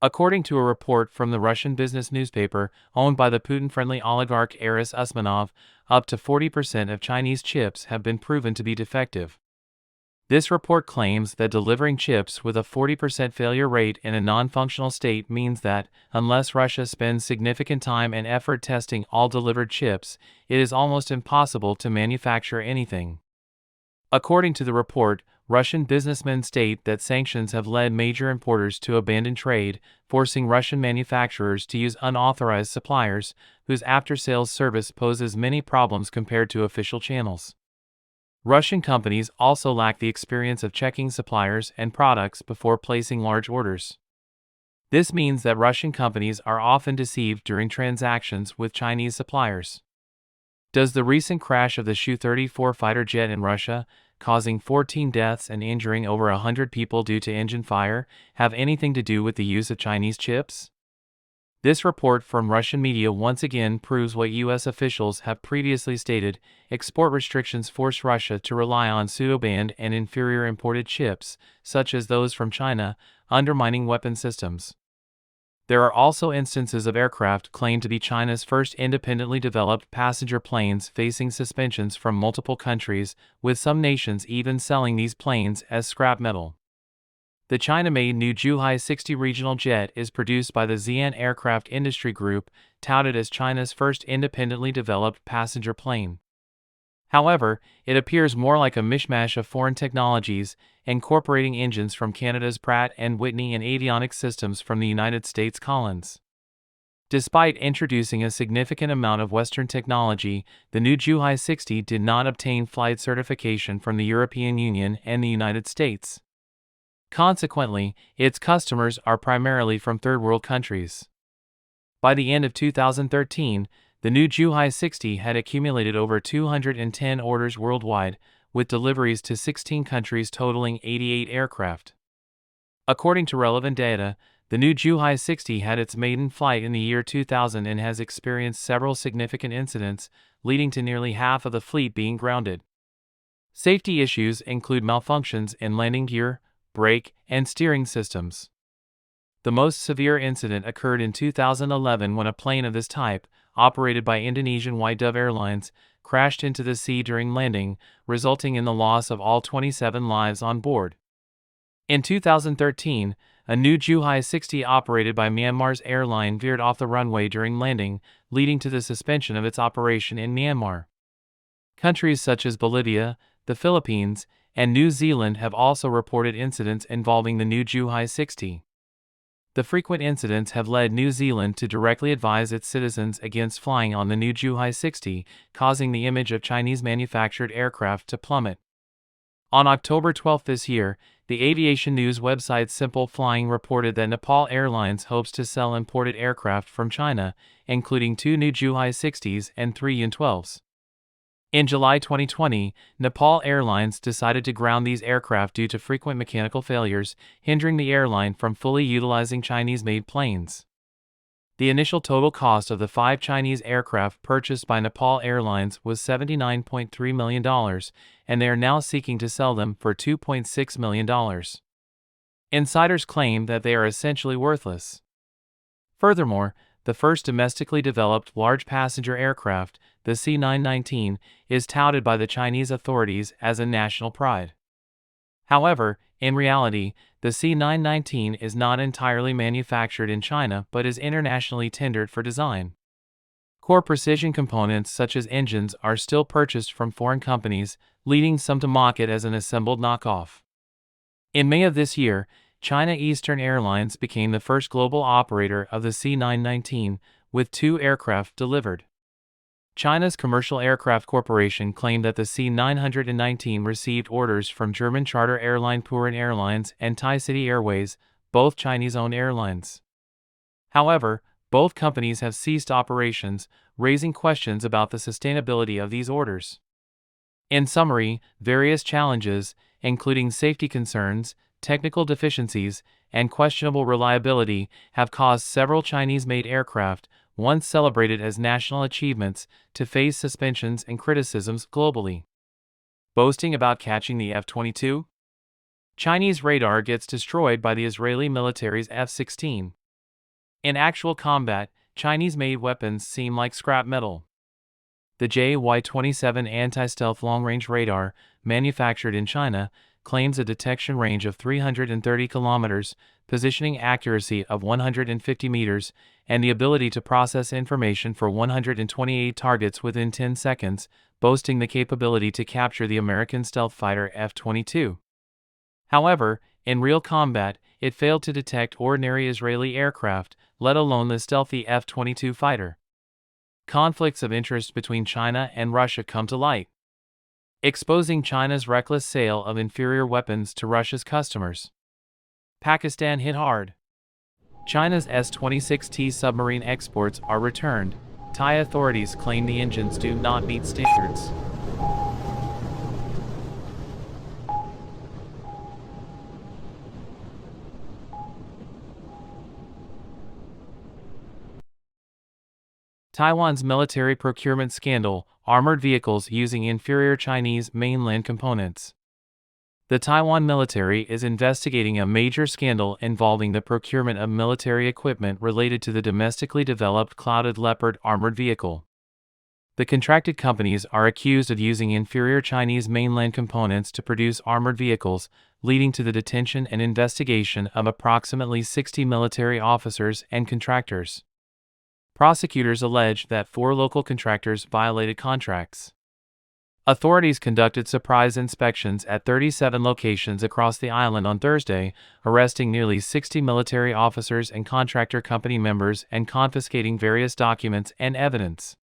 According to a report from the Russian business newspaper owned by the Putin-friendly oligarch Aris Usmanov, up to 40% of Chinese chips have been proven to be defective. This report claims that delivering chips with a 40% failure rate in a non-functional state means that, unless Russia spends significant time and effort testing all delivered chips, it is almost impossible to manufacture anything. According to the report, Russian businessmen state that sanctions have led major importers to abandon trade, forcing Russian manufacturers to use unauthorized suppliers, whose after-sales service poses many problems compared to official channels. Russian companies also lack the experience of checking suppliers and products before placing large orders. This means that Russian companies are often deceived during transactions with Chinese suppliers. Does the recent crash of the Su-34 fighter jet in Russia, causing 14 deaths and injuring over 100 people due to engine fire, have anything to do with the use of Chinese chips? This report from Russian media once again proves what U.S. officials have previously stated: export restrictions force Russia to rely on pseudo-banned and inferior imported chips, such as those from China, undermining weapon systems. There are also instances of aircraft claimed to be China's first independently developed passenger planes facing suspensions from multiple countries, with some nations even selling these planes as scrap metal. The China-made new Zhuhai 60 regional jet is produced by the Xi'an Aircraft Industry Group, touted as China's first independently developed passenger plane. However, it appears more like a mishmash of foreign technologies, incorporating engines from Canada's Pratt & Whitney and avionics systems from the United States' Collins. Despite introducing a significant amount of Western technology, the new Zhuhai 60 did not obtain flight certification from the European Union and the United States. Consequently, its customers are primarily from third-world countries. By the end of 2013, the new Zhuhai 60 had accumulated over 210 orders worldwide, with deliveries to 16 countries totaling 88 aircraft. According to relevant data, the new Zhuhai 60 had its maiden flight in the year 2000 and has experienced several significant incidents, leading to nearly half of the fleet being grounded. Safety issues include malfunctions in landing gear, brake, and steering systems. The most severe incident occurred in 2011 when a plane of this type, operated by Indonesian White Dove Airlines, crashed into the sea during landing, resulting in the loss of all 27 lives on board. In 2013, a new Zhuhai 60 operated by Myanmar's airline veered off the runway during landing, leading to the suspension of its operation in Myanmar. Countries such as Bolivia, the Philippines, and New Zealand have also reported incidents involving the new Zhuhai 60. The frequent incidents have led New Zealand to directly advise its citizens against flying on the new Zhuhai 60, causing the image of Chinese-manufactured aircraft to plummet. On October 12 this year, the aviation news website Simple Flying reported that Nepal Airlines hopes to sell imported aircraft from China, including 2 new Zhuhai 60s and 3 Yun-12s. In July 2020, Nepal Airlines decided to ground these aircraft due to frequent mechanical failures, hindering the airline from fully utilizing Chinese-made planes. The initial total cost of the 5 Chinese aircraft purchased by Nepal Airlines was $79.3 million, and they are now seeking to sell them for $2.6 million. Insiders claim that they are essentially worthless. Furthermore, the first domestically developed large passenger aircraft, the C919, is touted by the Chinese authorities as a national pride. However, in reality, the C919 is not entirely manufactured in China but is internationally tendered for design. Core precision components such as engines are still purchased from foreign companies, leading some to mock it as an assembled knockoff. In May of this year, China Eastern Airlines became the first global operator of the C919, with 2 aircraft delivered. China's Commercial Aircraft Corporation claimed that the C919 received orders from German charter airline Purin Airlines and Thai City Airways, both Chinese-owned airlines. However, both companies have ceased operations, raising questions about the sustainability of these orders. In summary, various challenges, including safety concerns, technical deficiencies, and questionable reliability, have caused several Chinese-made aircraft, once celebrated as national achievements, to face suspensions and criticisms globally. Boasting about catching the F-22? Chinese radar gets destroyed by the Israeli military's F-16. In actual combat, Chinese-made weapons seem like scrap metal. The JY-27 anti-stealth long-range radar, manufactured in China, claims a detection range of 330 kilometers, positioning accuracy of 150 meters, and the ability to process information for 128 targets within 10 seconds, boasting the capability to capture the American stealth fighter F-22. However, in real combat, it failed to detect ordinary Israeli aircraft, let alone the stealthy F-22 fighter. Conflicts of interest between China and Russia come to light, exposing China's reckless sale of inferior weapons to Russia's customers. Pakistan hit hard. China's S-26T submarine exports are returned. Thai authorities claim the engines do not meet standards. Taiwan's military procurement scandal, armored vehicles using inferior Chinese mainland components. The Taiwan military is investigating a major scandal involving the procurement of military equipment related to the domestically developed Clouded Leopard armored vehicle. The contracted companies are accused of using inferior Chinese mainland components to produce armored vehicles, leading to the detention and investigation of approximately 60 military officers and contractors. Prosecutors allege that 4 local contractors violated contracts. Authorities conducted surprise inspections at 37 locations across the island on Thursday, arresting nearly 60 military officers and contractor company members and confiscating various documents and evidence.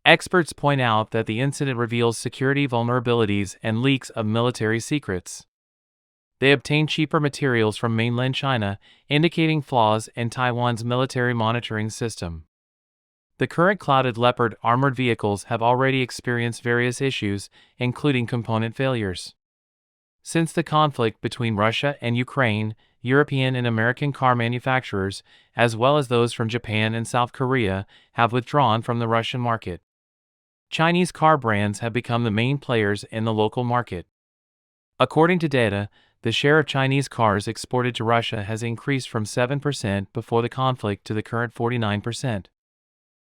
Experts point out that the incident reveals security vulnerabilities and leaks of military secrets. They obtained cheaper materials from mainland China, indicating flaws in Taiwan's military monitoring system. The current Clouded Leopard armored vehicles have already experienced various issues, including component failures. Since the conflict between Russia and Ukraine, European and American car manufacturers, as well as those from Japan and South Korea, have withdrawn from the Russian market. Chinese car brands have become the main players in the local market. According to data, the share of Chinese cars exported to Russia has increased from 7% before the conflict to the current 49%.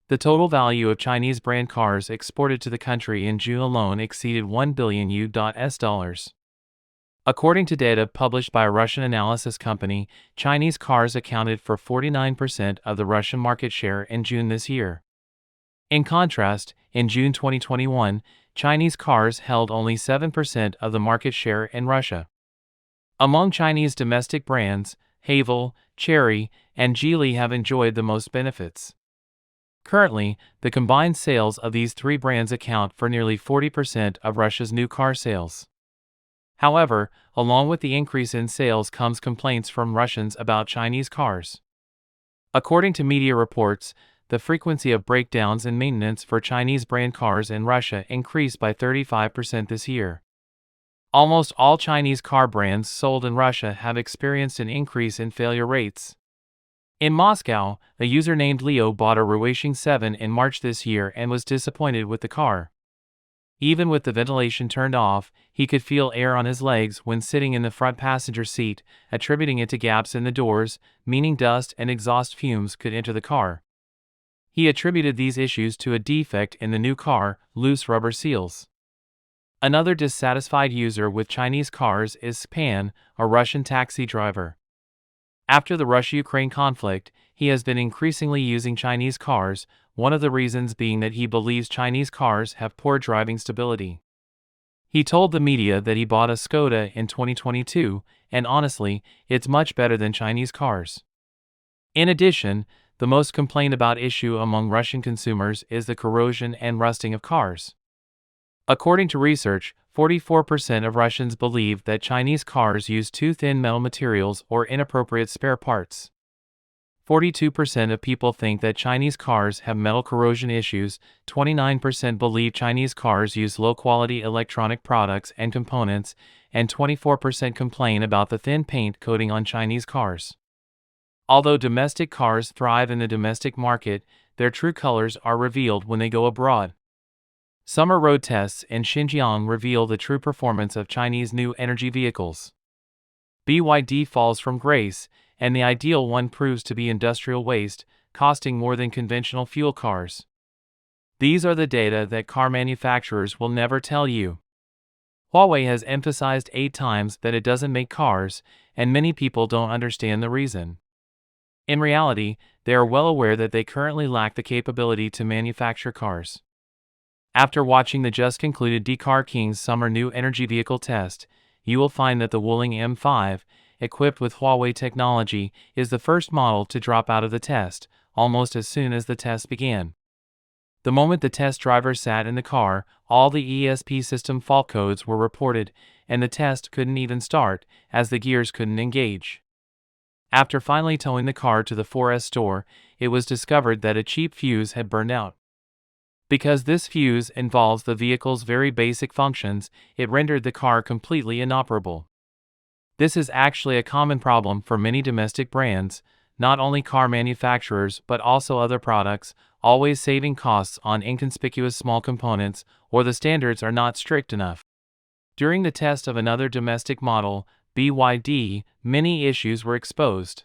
The total value of Chinese brand cars exported to the country in June alone exceeded $1 billion US. According to data published by a Russian analysis company, Chinese cars accounted for 49% of the Russian market share in June this year. In contrast, in June 2021, Chinese cars held only 7% of the market share in Russia. Among Chinese domestic brands, Haval, Chery, and Geely have enjoyed the most benefits. Currently, the combined sales of these 3 brands account for nearly 40% of Russia's new car sales. However, along with the increase in sales comes complaints from Russians about Chinese cars. According to media reports, the frequency of breakdowns and maintenance for Chinese brand cars in Russia increased by 35% this year. Almost all Chinese car brands sold in Russia have experienced an increase in failure rates. In Moscow, a user named Leo bought a Ruishing 7 in March this year and was disappointed with the car. Even with the ventilation turned off, he could feel air on his legs when sitting in the front passenger seat, attributing it to gaps in the doors, meaning dust and exhaust fumes could enter the car. He attributed these issues to a defect in the new car, loose rubber seals. Another dissatisfied user with Chinese cars is Xi'an, a Russian taxi driver. After the Russia-Ukraine conflict, he has been increasingly using Chinese cars, one of the reasons being that he believes Chinese cars have poor driving stability. He told the media that he bought a Skoda in 2022, and honestly, it's much better than Chinese cars. In addition, the most complained about issue among Russian consumers is the corrosion and rusting of cars. According to research, 44% of Russians believe that Chinese cars use too thin metal materials or inappropriate spare parts. 42% of people think that Chinese cars have metal corrosion issues, 29% believe Chinese cars use low-quality electronic products and components, and 24% complain about the thin paint coating on Chinese cars. Although domestic cars thrive in the domestic market, their true colors are revealed when they go abroad. Summer road tests in Xinjiang reveal the true performance of Chinese new energy vehicles. BYD falls from grace, and the ideal one proves to be industrial waste, costing more than conventional fuel cars. These are the data that car manufacturers will never tell you. Huawei has emphasized 8 times that it doesn't make cars, and many people don't understand the reason. In reality, they are well aware that they currently lack the capability to manufacture cars. After watching the just concluded Car King's Summer New Energy Vehicle test, you will find that the Wuling M5, equipped with Huawei technology, is the first model to drop out of the test, almost as soon as the test began. The moment the test driver sat in the car, all the ESP system fault codes were reported, and the test couldn't even start, as the gears couldn't engage. After finally towing the car to the 4S store, it was discovered that a cheap fuse had burned out. Because this fuse involves the vehicle's very basic functions, it rendered the car completely inoperable. This is actually a common problem for many domestic brands, not only car manufacturers but also other products, always saving costs on inconspicuous small components, or the standards are not strict enough. During the test of another domestic model, BYD, many issues were exposed.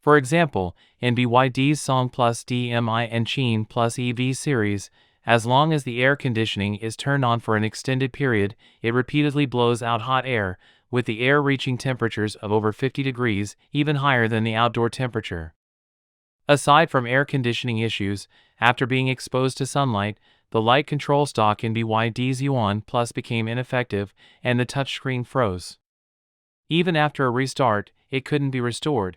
For example, in BYD's Song Plus DMI and Xi'an Plus EV series, as long as the air conditioning is turned on for an extended period, it repeatedly blows out hot air, with the air reaching temperatures of over 50 degrees, even higher than the outdoor temperature. Aside from air conditioning issues, after being exposed to sunlight, the light control stock in BYD's Xi'an Plus became ineffective and the touchscreen froze. Even after a restart, it couldn't be restored.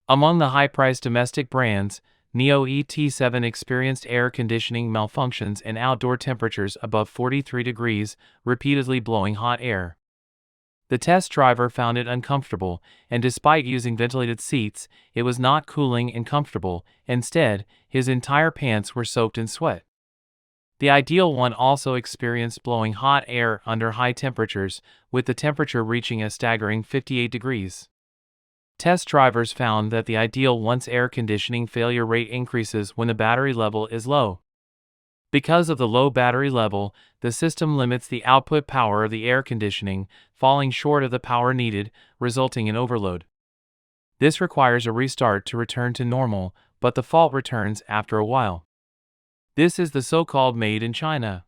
Among the high-priced domestic brands, NIO ET7 experienced air conditioning malfunctions in outdoor temperatures above 43 degrees, repeatedly blowing hot air. The test driver found it uncomfortable, and despite using ventilated seats, it was not cooling and comfortable. Instead, his entire pants were soaked in sweat. The ideal one also experienced blowing hot air under high temperatures, with the temperature reaching a staggering 58 degrees. Test drivers found that the ideal one's air conditioning failure rate increases when the battery level is low. Because of the low battery level, the system limits the output power of the air conditioning, falling short of the power needed, resulting in overload. This requires a restart to return to normal, but the fault returns after a while. This is the so-called made in China